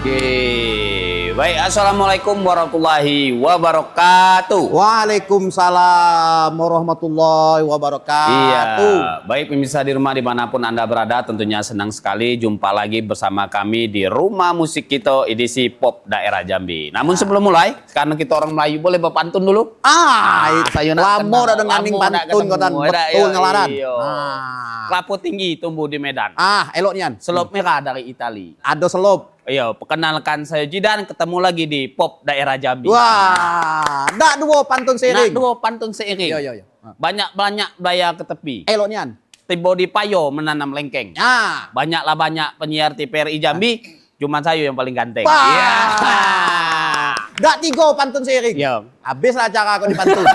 Oke, baik. Assalamualaikum warahmatullahi wabarakatuh. Waalaikumsalam warahmatullahi wabarakatuh. Iya, baik pemirsa di rumah dimanapun Anda berada, tentunya senang sekali jumpa lagi bersama kami di Rumah Musik Kito edisi Pop Daerah Jambi. Namun sebelum mulai, karena kita orang Melayu boleh berpantun dulu. Lamo udah denganing pantun kotan betul ngelaran. Kelapa tinggi tumbuh di Medan. Elok nian. Selop merah dari Itali. Ada selop. Iya, perkenalkan saya Jidan, ketemu lagi di Pop Daerah Jambi. Wah, dak dua pantun seiring. Dua pantun seiring. Yo. Banyak daya ke tepi. Elok nian. Tiba di payo menanam lengkeng. Banyak penyiar TVRI Jambi, cuma saya yang paling ganteng. Iya. Dak tiga pantun seiring. Iya. Habis lah acara aku dipantun.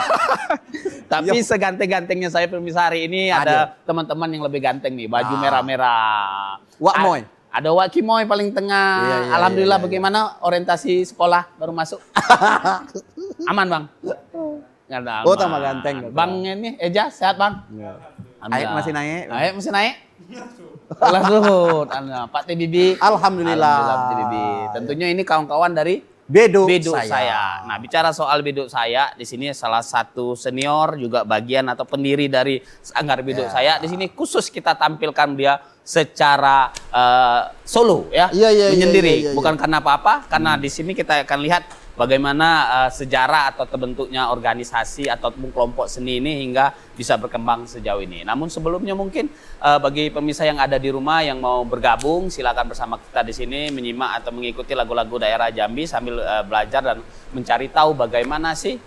Tapi seganteng-gantengnya saya pemirsa hari ini ada teman-teman yang lebih ganteng nih, baju merah-merah. Wak Moy. Ada Wak Kimoy paling tengah. Alhamdulillah, bagaimana orientasi sekolah baru masuk? Aman, Bang? Oh, tambah ganteng. Bang ini Eja sehat, Bang? Aik masih naik. Aik masih naik? Allah suhud. Pak TBB. Alhamdulillah. Pak TBB. Tentunya ini kawan-kawan dari Beduk saya. Nah, bicara soal Beduk saya, di sini salah satu senior juga bagian atau pendiri dari Sanggar Beduk saya. Di sini khusus kita tampilkan dia secara solo ya, menyendiri. Bukan karena apa-apa, karena di sini kita akan lihat bagaimana sejarah atau terbentuknya organisasi atau kelompok seni ini hingga bisa berkembang sejauh ini. Namun sebelumnya mungkin bagi pemirsa yang ada di rumah yang mau bergabung, silakan bersama kita di sini menyimak atau mengikuti lagu-lagu daerah Jambi sambil belajar dan mencari tahu bagaimana sih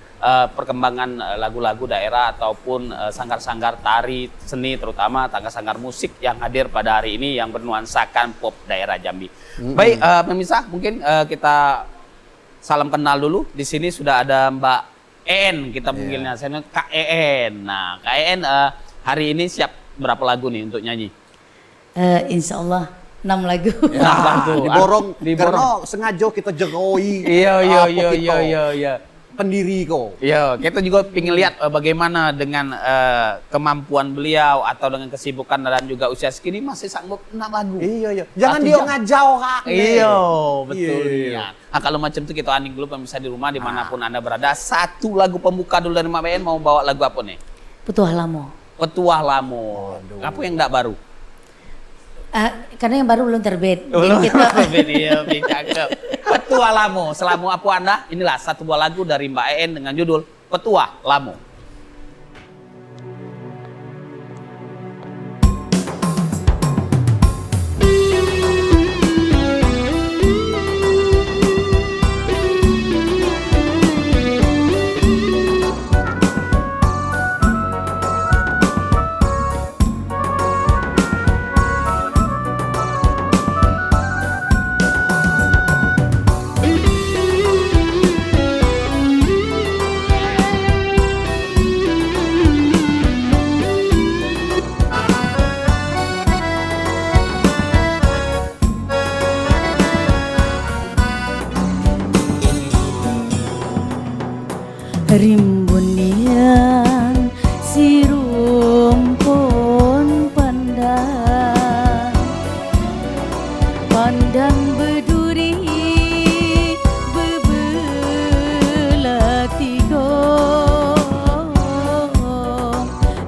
perkembangan lagu-lagu daerah ataupun sanggar-sanggar tari seni, terutama sanggar-sanggar musik yang hadir pada hari ini yang bernuansakan pop daerah Jambi. Baik pemirsa, mungkin kita salam kenal dulu. Di sini sudah ada Mbak En, kita panggilnya Kak En. Nah, Kak En hari ini siap berapa lagu nih untuk nyanyi? Insya Allah 6 lagu. Diborong karena sengaja kita jeroi. Iya. Pendiri kok. Iya, kita juga ingin lihat bagaimana dengan kemampuan beliau atau dengan kesibukan dan juga usia segini masih sanggup 6 lagu. Iya. Jangan dia ngajau hak. Iya, betul. Nah, kalau macam itu kita aning dulu pemirsa di rumah dimanapun Anda berada. Satu lagu pembuka dulu dari Mbak Ben, mau bawa lagu apa nih? Petuah Lamo. Petuah Lamo. Apa yang enggak baru? Karena yang baru belum terbit. Belum terbit, iya, cakep. Petuah Lamo. Selama apa Anda? Inilah satu buah lagu dari Mbak En dengan judul Petuah Lamo. Rimbunian si rumpun pandang berduri bebelah tiga,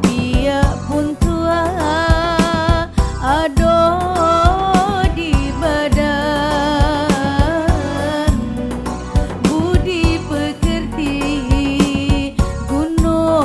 dia pun tua ada di badan, budi pekerti gunung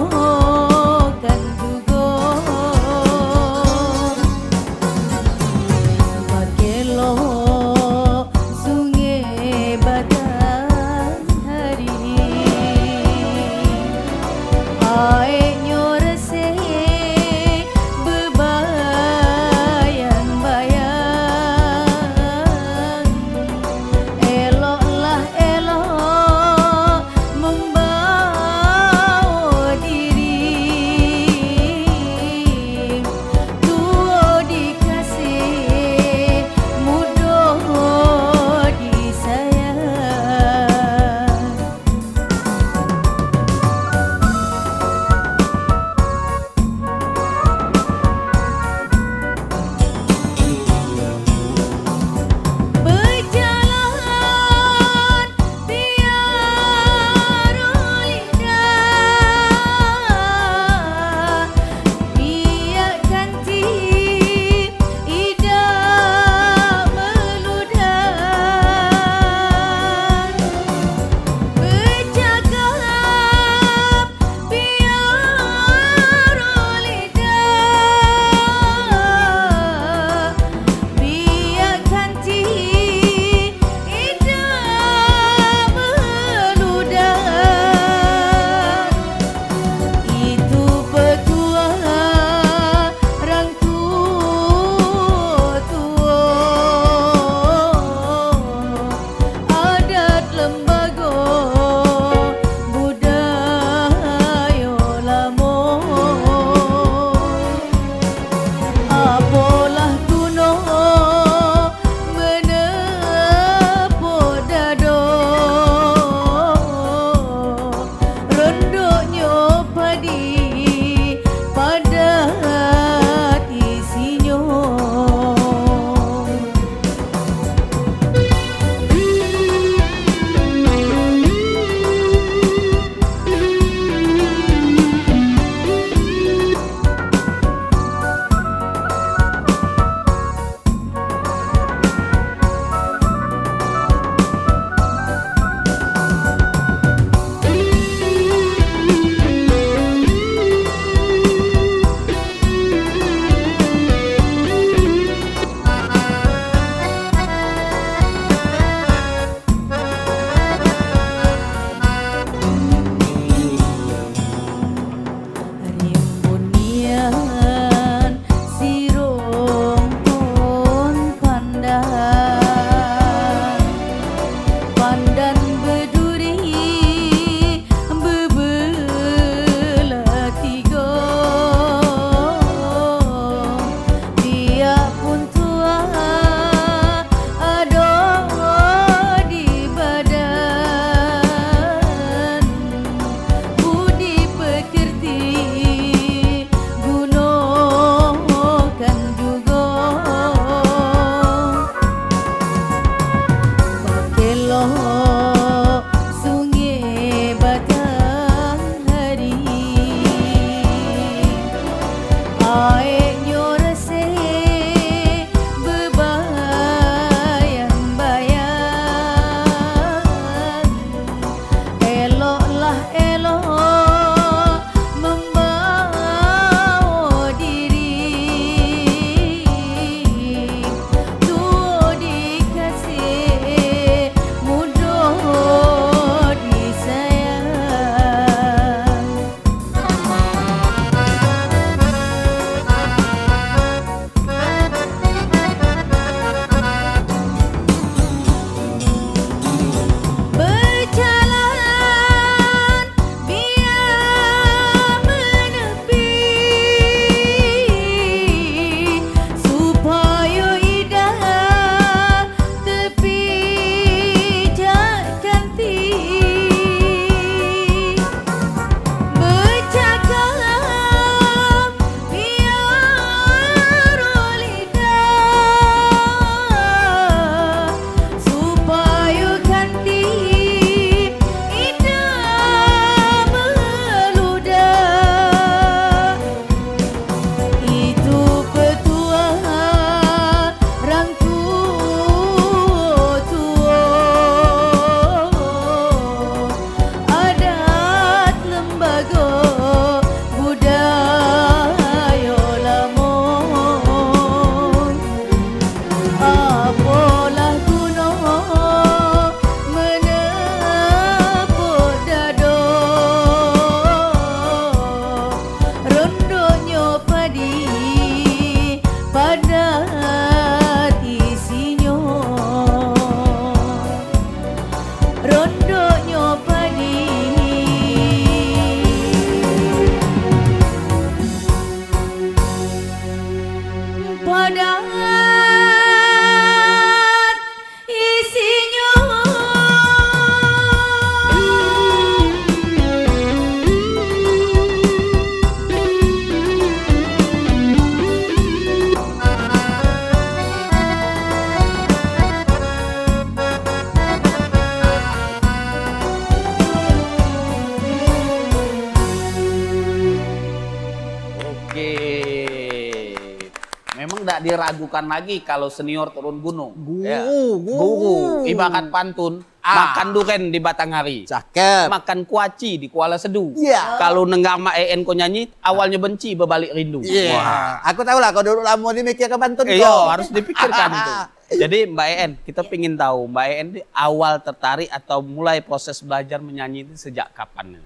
diragukan lagi kalau senior turun gunung. Ya. Guru. Guru, ibarat pantun, makan duren di Batanghari. Cakep. Makan kuaci di Kuala Sedu. Iya. Kalau nengar Mak En kau nyanyi, awalnya benci, berbalik rindu. Iya. Wah. Aku tahu lah kau dulu lama ni mikir ke pantun kau. Iya, harus dipikirkan itu. Jadi Mbak En, kita pingin tahu Mbak En ini awal tertarik atau mulai proses belajar menyanyi itu sejak kapan?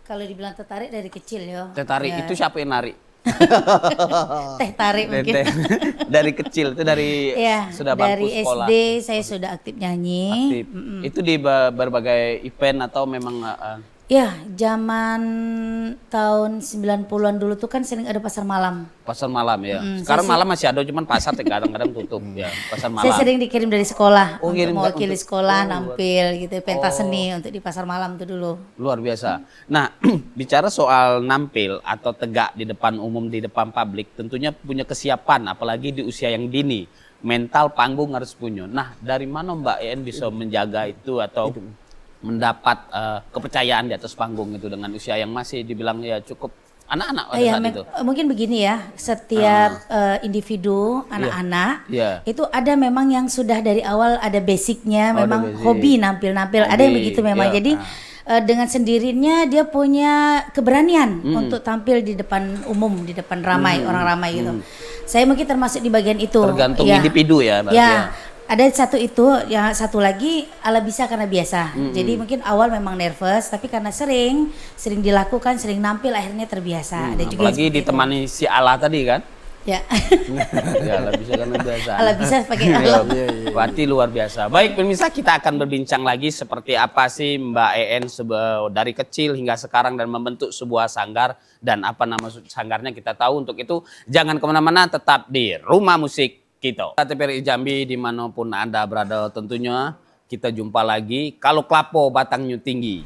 Kalau dibilang tertarik dari kecil ya. Tertarik Ya. itu siapa yang narik? Teh tarik mungkin. Dari kecil itu dari Ya, sudah bangku dari sekolah. SD saya sudah aktif nyanyi. Aktif. Itu di berbagai event atau memang Ya, zaman tahun 90-an dulu tuh kan sering ada pasar malam. pasar malam ya. Mm, Sekarang saya malam masih ada cuman pasar kadang-kadang tutup ya. Pasar malam. Saya sering dikirim dari sekolah Oh, untuk kirim mewakili untuk- sekolah oh, nampil gitu, pentas seni untuk di pasar malam tuh dulu. Luar biasa. Nah, bicara soal nampil atau tegak di depan umum, di depan publik, tentunya punya kesiapan, apalagi di usia yang dini. Mental panggung harus punya. Nah, dari mana Mbak En bisa menjaga itu atau mendapat kepercayaan di atas panggung itu dengan usia yang masih dibilang ya cukup anak-anak pada Ya, saat itu? mungkin begini ya, setiap individu anak-anak Iya. itu ada memang yang sudah dari awal ada basicnya, Oh, ada memang basic. hobi nampil-nampil, ada yang Hobi, begitu memang. iya. Jadi dengan sendirinya dia punya keberanian untuk tampil di depan umum, di depan ramai orang ramai gitu. Saya mungkin termasuk di bagian itu. Tergantung Ya. individu ya berarti Ya, ya. ada satu itu, yang satu lagi ala bisa karena biasa. Jadi mungkin awal memang nervous, tapi karena sering dilakukan, sering nampil, akhirnya terbiasa. Ada juga yang Apalagi seperti itu. ditemani si Allah tadi kan? Ya, Ya, Allah bisa karena biasa. ala bisa pakai Iya, alam. berarti luar biasa. Baik pemirsa, kita akan berbincang lagi seperti apa sih Mbak En dari kecil hingga sekarang dan membentuk sebuah sanggar, dan apa nama sanggarnya kita tahu. Untuk itu jangan kemana-mana, tetap di Rumah Musik Kito. TVRI Jambi dimanapun Anda berada, tentunya kita jumpa lagi. Kalau Klapo batangnya tinggi,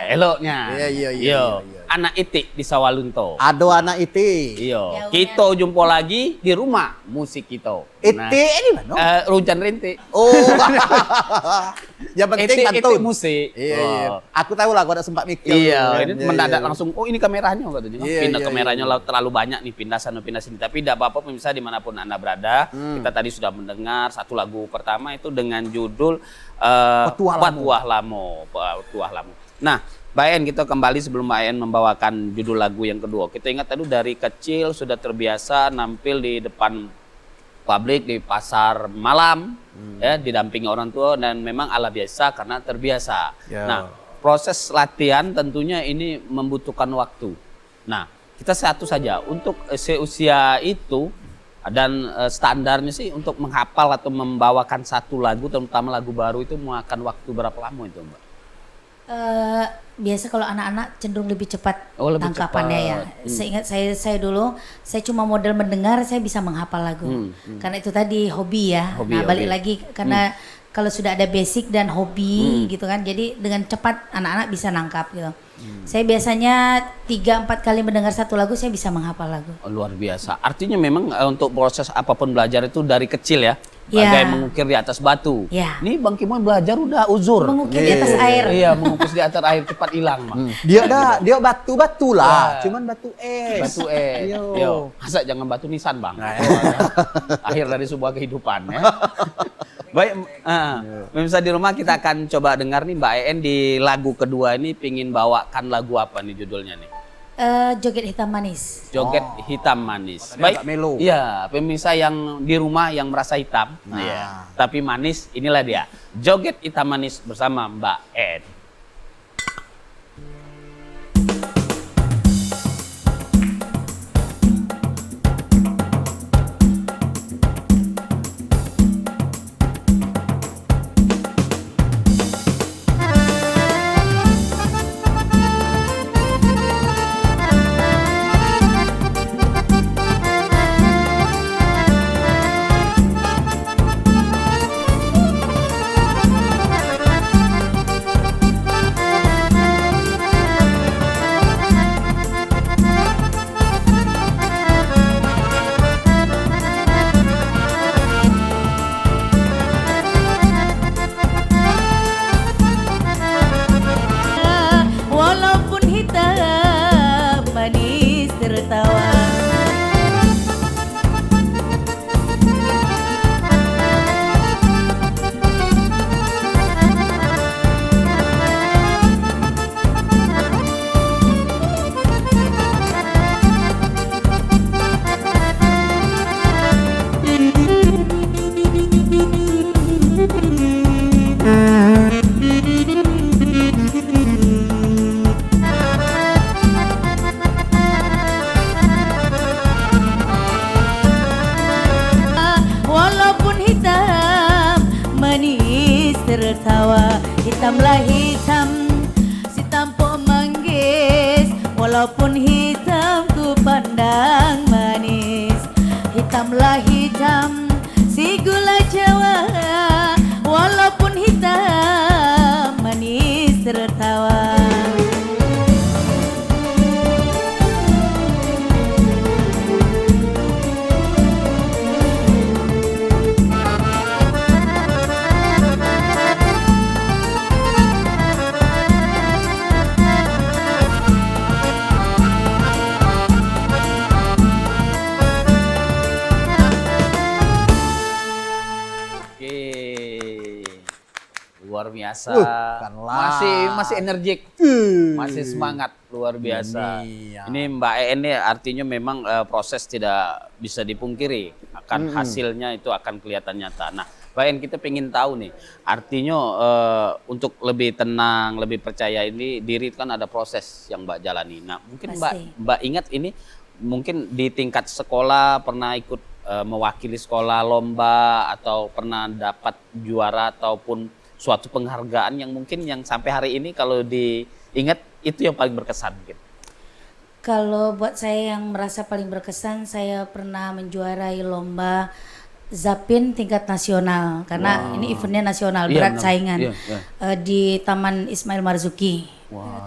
eloknya. Iya. Yo, anak itik di Sawalunto. Ado anak iti. Iya, kita jumpa lagi di Rumah Musik Kito. Iti ini mana? Runcan Rintik. Oh. Yang penting pantun. musik. Iya. Aku tahu lah, aku ada sempat mikir. Iya, ini Iya, mendadak iya. langsung, oh ini kameranya katanya. Iya, Pindah iya, kameranya iya. terlalu banyak nih, pindah sana pindah sini. Tapi tidak apa-apa pemirsa dimanapun Anda berada. Kita tadi sudah mendengar satu lagu pertama itu dengan judul Petuah Lamo. Nah, Mbak En, kita kembali sebelum Mbak En membawakan judul lagu yang kedua. Kita ingat tadi dari kecil sudah terbiasa nampil di depan publik di pasar malam, ya, didampingi orang tua, dan memang ala biasa karena terbiasa. Ya. Nah, proses latihan tentunya ini membutuhkan waktu. Nah, kita satu saja untuk seusia itu, dan standarnya sih untuk menghafal atau membawakan satu lagu, terutama lagu baru, itu memakan waktu berapa lama itu, Mbak? Biasa kalau anak-anak cenderung lebih cepat Oh, lebih tangkapannya ya. Seingat saya dulu, saya cuma model mendengar, saya bisa menghafal lagu. Karena itu tadi hobi ya. Hobi, Nah, balik hobi. lagi karena kalau sudah ada basic dan hobi gitu kan, jadi dengan cepat anak-anak bisa nangkap gitu. Saya biasanya 3-4 kali mendengar satu lagu, saya bisa menghafal lagu. Oh, luar biasa. Artinya memang untuk proses apapun belajar itu dari kecil ya. Ya. Bagai mengukir di atas batu. Ya. Ini Bang Kimon belajar udah uzur. Mengukir di atas air. Iya, mengukis di atas air cepat hilang, Bang. Dia batu-batu lah, Ya. cuman batu es. Batu Yo. Yo. Masa jangan batu nisan, Bang. Akhir dari sebuah kehidupan ya. Baik, pemirsa di rumah, kita akan coba dengar nih Mbak En di lagu kedua ini pingin bawakan lagu apa nih judulnya nih? Joget Hitam Manis. Joget Hitam Manis. Ini Baik. agak melo. Iya, pemirsa yang di rumah yang merasa hitam, iya, tapi manis, inilah dia. Joget Hitam Manis bersama Mbak En. Joget tertawa. Hitamlah hitam, si tampuk manggis, walaupun hitam ku pandang manis. Hitamlah hitam, si gula Jawa, walaupun hitam manis tertawa. Luar biasa. Bukanlah. Masih energik. Masih semangat luar biasa. Ini Mbak En ini artinya memang proses tidak bisa dipungkiri. Akan hasilnya itu akan kelihatan nyata. Nah, Mbak En kita pengen tahu nih. Artinya untuk lebih tenang, lebih percaya ini diri kan ada proses yang Mbak jalani. Nah, mungkin Mbak ingat ini mungkin di tingkat sekolah pernah ikut mewakili sekolah lomba atau pernah dapat juara ataupun suatu penghargaan yang mungkin yang sampai hari ini kalau diingat itu yang paling berkesan mungkin. Kalau buat saya yang merasa paling berkesan, saya pernah menjuarai lomba Zapin tingkat nasional karena ini eventnya nasional, berat saingan di Taman Ismail Marzuki.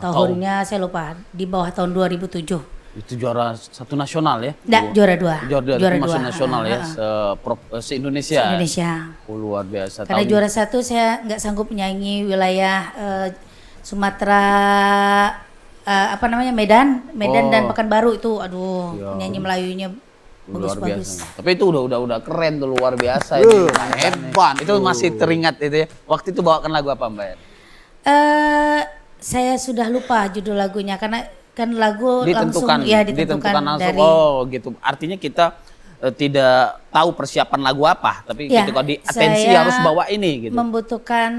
Tahunnya saya lupa, di bawah tahun 2007. Itu juara satu nasional ya? Nggak, juara dua. Juara dua nasional ya, se-Indonesia. Se-Indonesia. Luar biasa. Karena juara satu saya nggak sanggup menyaingi wilayah Sumatera, Medan dan Pekanbaru itu, aduh, nyanyi Melayunya bagus-bagus. Tapi itu udah keren tuh, luar biasa ini. Hebat. Itu masih teringat itu ya. Waktu itu bawakan lagu apa Mbak? Saya sudah lupa judul lagunya karena kan lagu ditentukan langsung dari, gitu. Artinya kita tidak tahu persiapan lagu apa, tapi ketika di atensi harus bawa ini gitu. Membutuhkan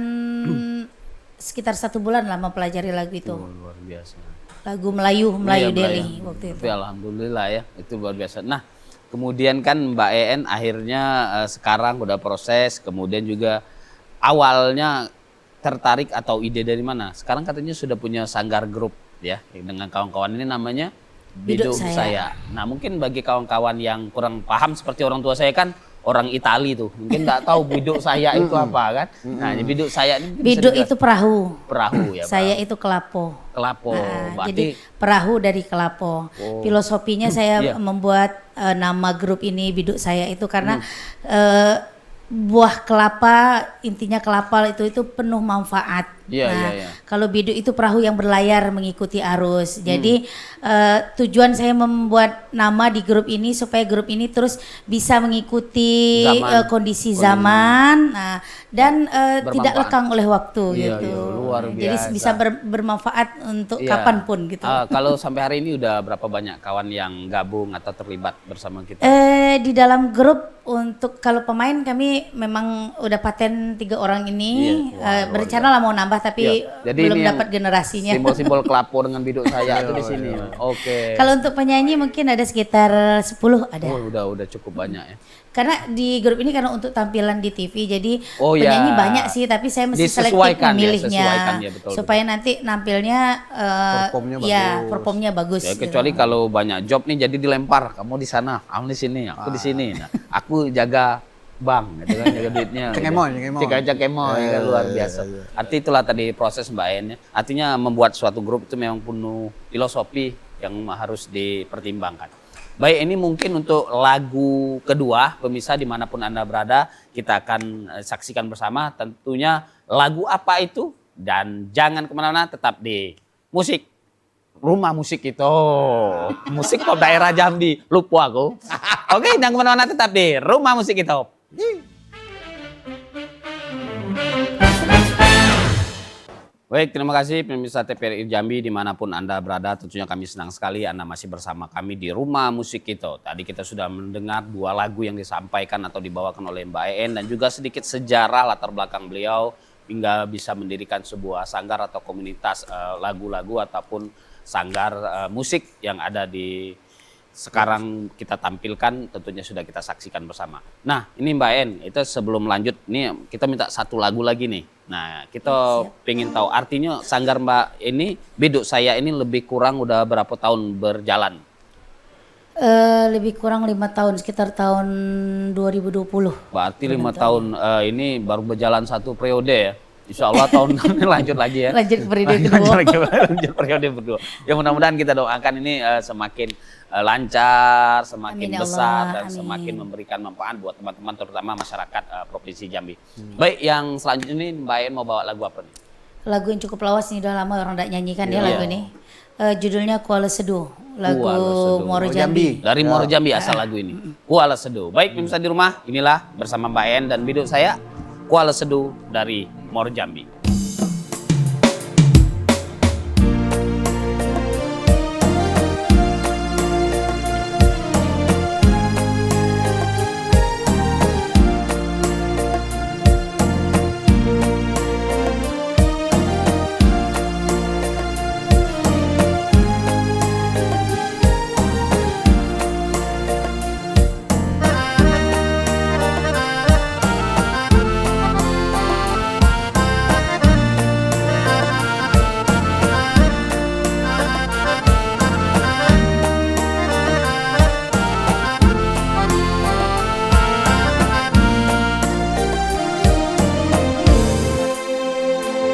sekitar 1 bulan lah mempelajari lagu itu. Luar biasa. Lagu Melayu Delhi waktu itu. Tapi alhamdulillah ya, itu luar biasa. Nah, kemudian kan Mbak En akhirnya sekarang udah proses, kemudian juga awalnya tertarik atau ide dari mana? Sekarang katanya sudah punya sanggar grup ya dengan kawan-kawan ini namanya Biduk Saya. Nah, mungkin bagi kawan-kawan yang kurang paham seperti orang tua saya kan orang Itali tuh, mungkin nggak tahu Biduk Saya itu apa kan. Nah, Biduk Saya ini Biduk itu perahu. Perahu ya. Saya itu kelapo. Kelapo. Jadi perahu dari kelapo. Filosofinya saya membuat nama grup ini Biduk Saya itu karena buah kelapa, intinya kelapa itu penuh manfaat. Kalau biduk itu perahu yang berlayar mengikuti arus. Jadi tujuan saya membuat nama di grup ini supaya grup ini terus bisa mengikuti kondisi zaman, dan tidak lekang oleh waktu gitu. Luar biasa. Jadi bisa bermanfaat untuk kapanpun gitu. Kalau sampai hari ini udah berapa banyak kawan yang gabung atau terlibat bersama kita? Di dalam grup untuk kalau pemain kami memang udah paten 3 orang ini. Berencana lah mau nambah tapi jadi belum dapat generasinya. Simbol-simbol kelapo dengan Biduk Saya itu di sini. Oke. Kalau untuk penyanyi mungkin ada sekitar 10 ada. Udah cukup banyak ya. Karena di grup ini karena untuk tampilan di TV jadi penyanyi banyak sih tapi saya mesti selektif memilihnya supaya nanti nampilnya performnya bagus. Ya, kecuali kalau banyak job nih jadi dilempar, kamu di sana, kamu di sini, aku di sini. Nah, aku jaga bank gitu kan, jaga duitnya. Cek emo ya, luar biasa. Arti itulah tadi proses Mbak En ya. Artinya membuat suatu grup itu memang penuh filosofi yang harus dipertimbangkan. Baik, ini mungkin untuk lagu kedua, pemirsa dimanapun Anda berada, kita akan saksikan bersama tentunya lagu apa itu. Dan jangan kemana-mana, tetap di musik, rumah musik itu. Musik pop daerah Jambi, lupa aku. Oke, jangan kemana-mana, tetap di rumah musik itu. Baik, terima kasih pemirsa TVRI Jambi dimanapun Anda berada. Tentunya kami senang sekali Anda masih bersama kami di Rumah Musik Itu. Tadi kita sudah mendengar 2 lagu yang disampaikan atau dibawakan oleh Mbak En dan juga sedikit sejarah latar belakang beliau hingga bisa mendirikan sebuah sanggar atau komunitas lagu-lagu ataupun sanggar musik yang ada di sekarang kita tampilkan, tentunya sudah kita saksikan bersama. Nah, ini Mbak En, itu sebelum lanjut, ini kita minta 1 lagu lagi nih Nah, kita pengen tahu artinya sanggar Mbak ini, Biduk Saya ini lebih kurang udah berapa tahun berjalan? Lebih kurang 5 tahun, sekitar tahun 2020. Berarti 5 tahun ini baru berjalan satu periode ya. Insya Allah tahun ini lanjut lagi ya. Lanjut ke periode kedua. Lanjut periode kedua. Ya mudah-mudahan kita doakan ini semakin lancar, semakin Amin, ya besar Allah. dan Amin. semakin memberikan manfaat buat teman-teman terutama masyarakat Provinsi Jambi. Baik, yang selanjutnya ini Mbak En mau bawa lagu apa nih? Lagu yang cukup lawas nih, udah lama orang tidak nyanyikan ya Iya. lagu ini. Judulnya Kuala Seduh, lagu Kuala Seduh. Moro Jambi. Jambi. Dari Muaro Jambi asal lagu ini. Kuala Seduh. Baik, pemirsa di rumah, inilah bersama Mbak En dan Biduk Saya, Kuala Seduh dari Muaro Jambi.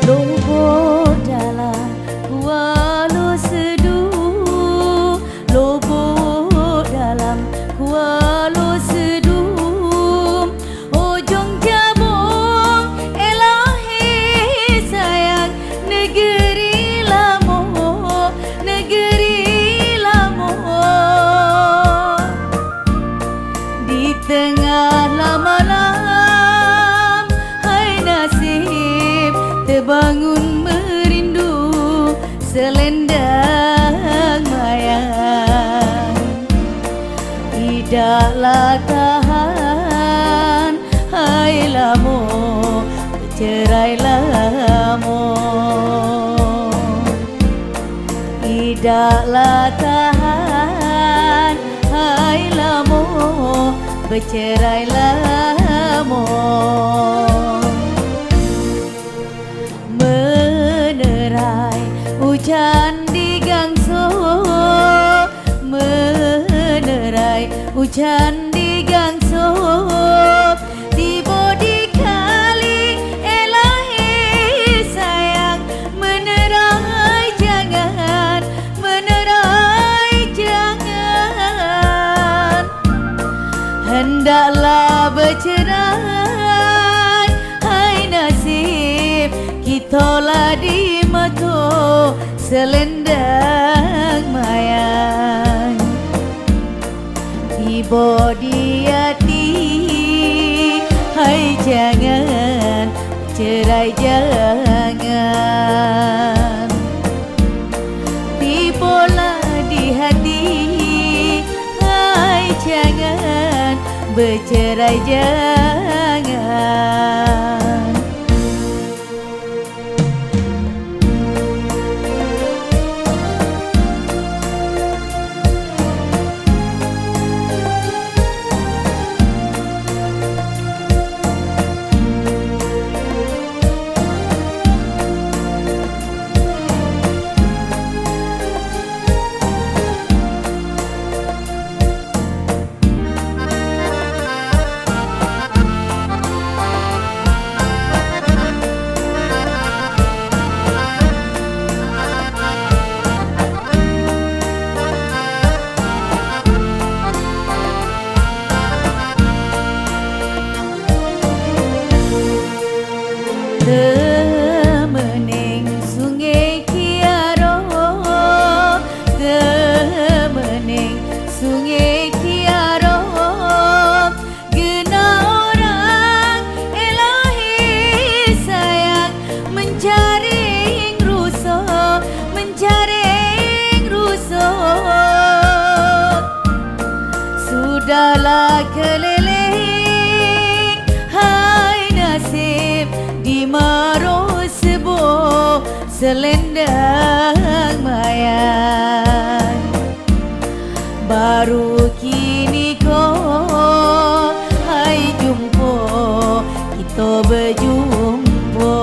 Lobo dalam kuala seduh, lobo dalam kuala seduh, ujung jabung elahi sayang negeri Lamu, negeri Lamu. Di tengah malam, hai nasib terbangun merindu selendang mayang. Tidaklah tahan, hai Lamu, bercerai Lamu. Tidaklah tahan, hai Lamu, bercerai Lamu. Menerai hujan di Gangso, menerai hujan di Gangso, tiba di kali elahi sayang, menerai jangan, menerai jangan. Hendaklah bercerai, hai nasib kita lah di mata selendang mayang. Tiba di hati, hai jangan, cerai jangan. Tibalah di hati, hai jangan, bercerai jangan. Temening sungai Kiaro, temening sungai Kiaro, gena orang elahi sayang, menjaring rusuh, menjaring rusuh. Sudahlah keliling, hai nasib di Maro sebuah selendang mayang. Baru kini kau hai jumpa, kita berjumpa.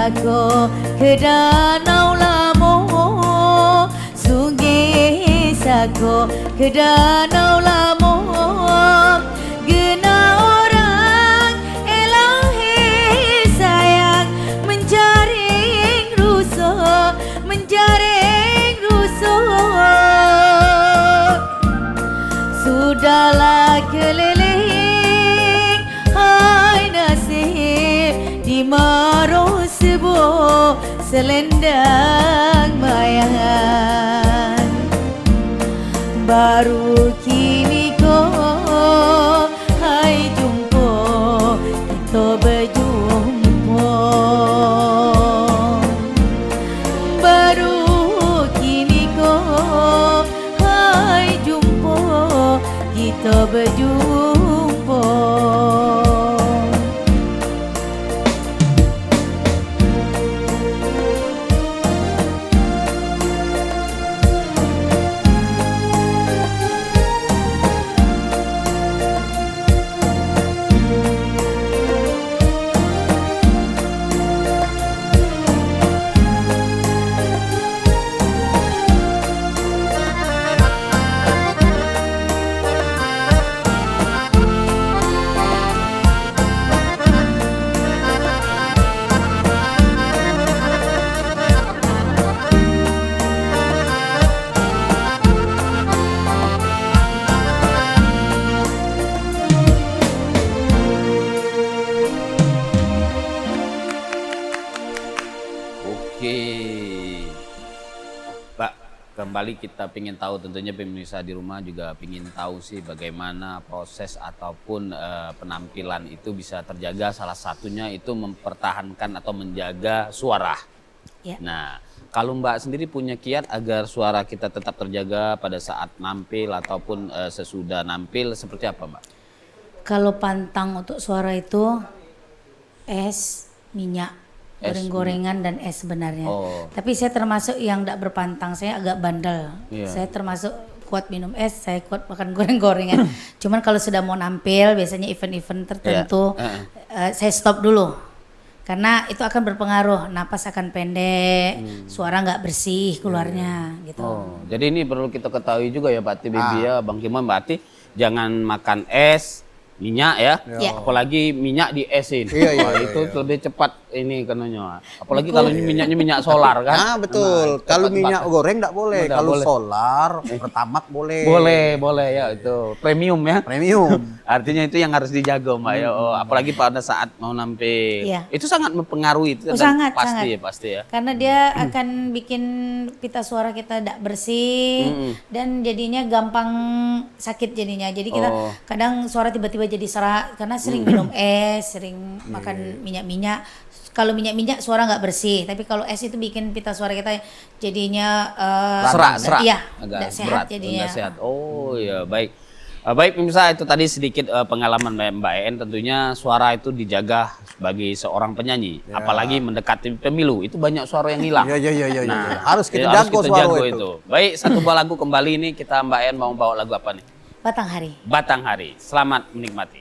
sago ke danau Lamongan, sungai sago ke danau Lamongan, gena orang elahi sayang menjaring rusuh, menjaring rusuh. Sudahlah keliling, hai nasib di maro sebuah selendang bayangan. Baru kini kau hai jumpa, kita berjumpa. Baru kini kau hai jumpa, kita berjumpa. Oke, Pak, kembali kita ingin tahu, tentunya pemirsa di rumah juga ingin tahu sih bagaimana proses ataupun penampilan itu bisa terjaga. Salah satunya itu mempertahankan atau menjaga suara. Ya. Nah, kalau Mbak sendiri punya kiat agar suara kita tetap terjaga pada saat nampil ataupun sesudah nampil, seperti apa, Mbak? Kalau pantang untuk suara itu es, minyak, goreng-gorengan dan es sebenarnya. Oh. Tapi saya termasuk yang tidak berpantang, saya agak bandel. Iya. Saya termasuk kuat minum es, saya kuat makan goreng-gorengan. Cuman kalau sudah mau nampil, biasanya event-event tertentu, saya stop dulu. Karena itu akan berpengaruh, napas akan pendek, suara nggak bersih keluarnya gitu. Oh, jadi ini perlu kita ketahui juga ya Pak Bibi ya, Bang Kimon, berarti jangan makan es, minyak ya, Ya. apalagi minyak diesin. Iya, Wah, itu lebih cepat ini kananya. Apalagi kalau minyak solar kan. Betul. Kalau minyak goreng enggak boleh. Nggak Kalau boleh. solar, pertamak boleh. Boleh ya itu premium ya. Premium. Artinya itu yang harus dijaga Mbak ya. Oh, apalagi pada saat mau nampil. Iya. Itu sangat mempengaruhi itu Oh, dan sangat, pasti sangat. ya pasti ya. Karena dia akan bikin pita suara kita tidak bersih dan jadinya gampang sakit jadinya. Jadi kita Oh. kadang suara tiba-tiba jadi serak karena sering minum es, sering makan minyak-minyak. Kalau minyak-minyak suara nggak bersih, tapi kalau es itu bikin pita suara kita jadinya Serak. Iya, Agak tidak sehat berat, jadinya. nggak sehat. Oh ya baik. Baik pemirsa, itu tadi sedikit pengalaman Mbak En, tentunya suara itu dijaga sebagai seorang penyanyi, apalagi mendekati pemilu itu banyak suara yang hilang. Iya. Nah, Harus kita ya, jago suara jago itu. Baik, satu buah lagu kembali ini kita Mbak En mau bawa lagu apa nih? Batang Hari. Batang Hari. Selamat menikmati.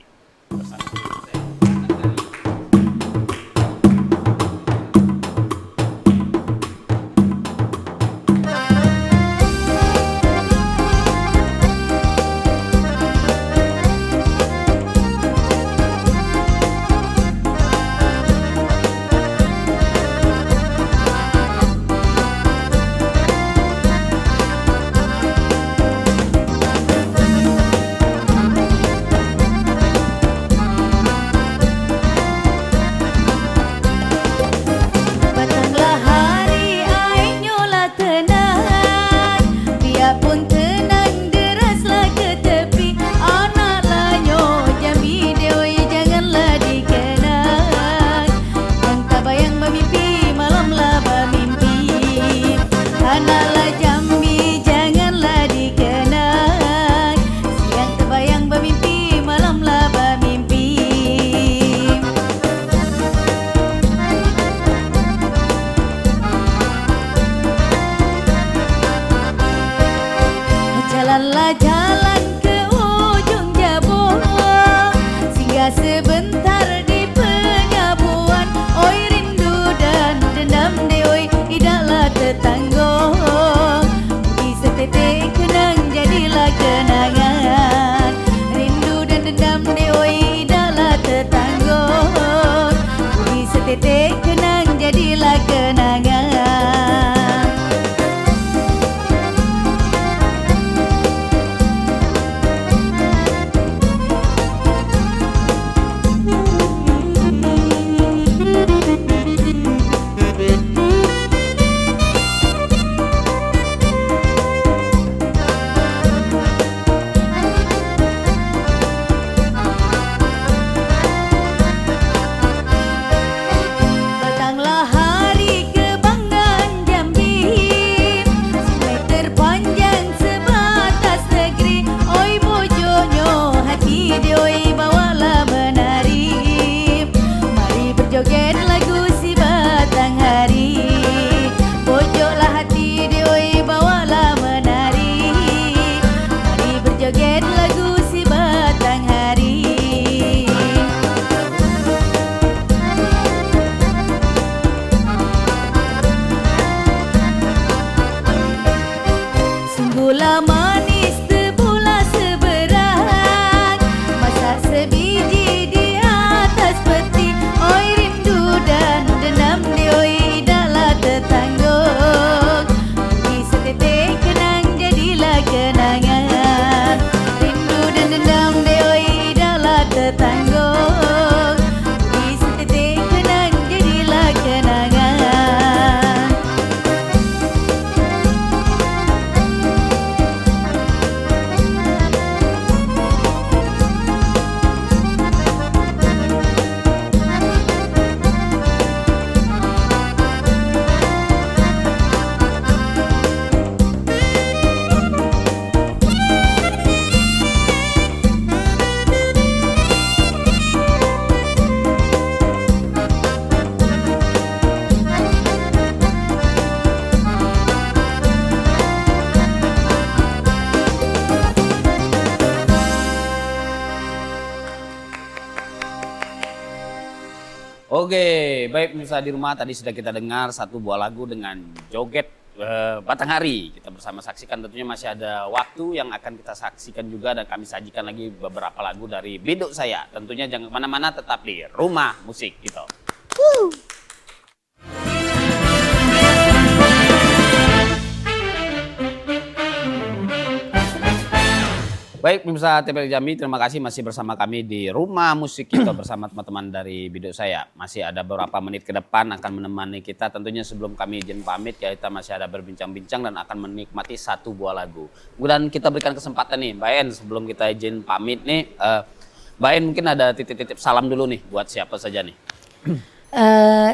berjoget lagu si Batanghari. Pojoklah hati deoi bawalah menari. Mari berjoget lagu si Batanghari. Sungguhlah manis tebulah seberang, masak sebiji di atas peti. Oi rindu dan dendam dioi idaklah tertanggung. Pergi setetek kenang jadilah kenangan. Rindu dan dendam dioi idaklah tertanggung. Pergi setetek kenang jadilah kenangan. Oke, baik pemirsa di rumah, tadi sudah kita dengar satu buah lagu dengan joget Batanghari. Kita bersama saksikan, tentunya masih ada waktu yang akan kita saksikan juga dan kami sajikan lagi beberapa lagu dari Biduk Saya. Tentunya jangan kemana-mana, tetap di Rumah Musik gitu. Baik pemirsa TVRI Jambi, terima kasih masih bersama kami di Rumah Musik kita bersama teman-teman dari Biduk Saya. Masih ada beberapa menit ke depan akan menemani kita. Tentunya sebelum kami izin pamit, kita masih ada berbincang-bincang dan akan menikmati satu buah lagu. Kemudian kita berikan kesempatan nih Mbak En, sebelum kita izin pamit nih, Mbak En mungkin ada titip-titip salam dulu nih buat siapa saja nih.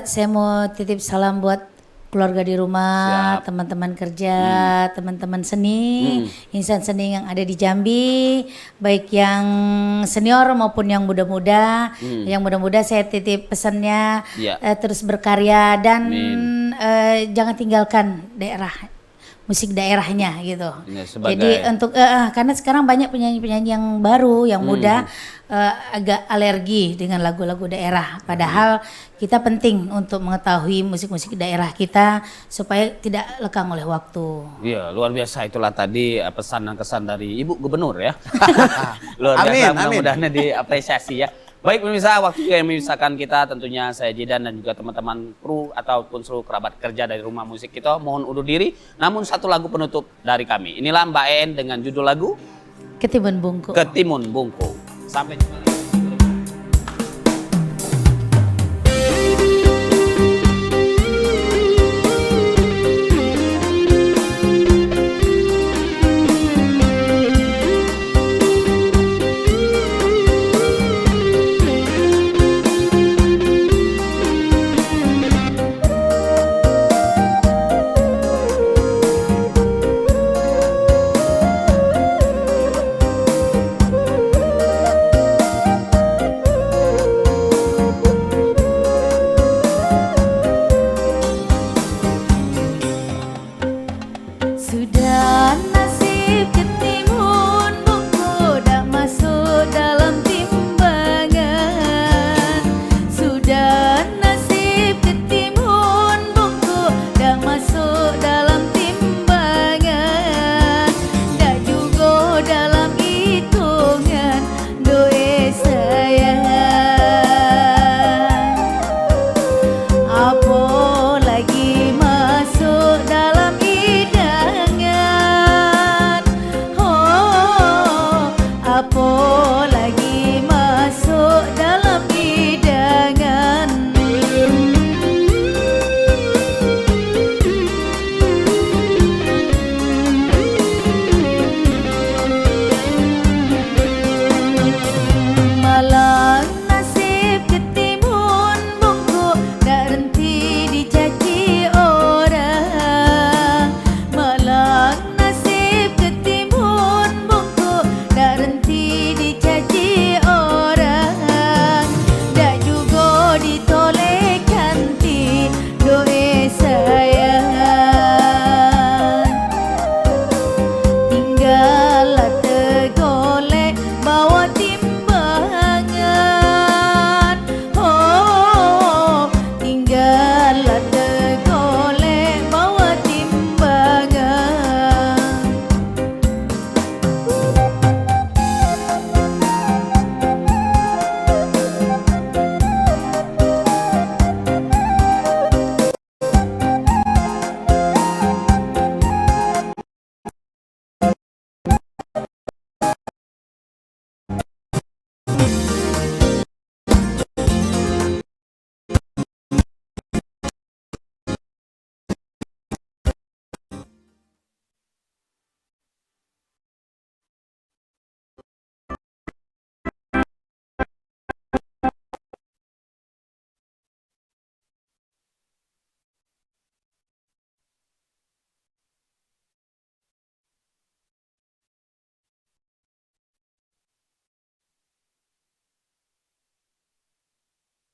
Saya mau titip salam buat keluarga di rumah, Siap. teman-teman kerja, teman-teman seni, insan seni yang ada di Jambi, baik yang senior maupun yang muda-muda. Yang muda-muda saya titip pesannya Iya. terus berkarya dan jangan tinggalkan musik daerahnya gitu. Ya, sebagai- Jadi untuk karena sekarang banyak penyanyi-penyanyi yang baru, yang muda agak alergi dengan lagu-lagu daerah. Padahal kita penting untuk mengetahui musik-musik daerah kita supaya tidak lekang oleh waktu. Iya, luar biasa itulah tadi pesan dan kesan dari Ibu Gubernur ya. Luar biasa, Amin, amin. mudah-mudahan diapresiasi ya. Baik pemirsa, waktu juga yang memisahkan kita, tentunya saya Jidan dan juga teman-teman kru ataupun seluruh kerabat kerja dari Rumah Musik kita mohon undur diri. Namun satu lagu penutup dari kami. Inilah Mbak En dengan judul lagu Ketimun Bungku. Ketimun Bungku. Sampai jumpa.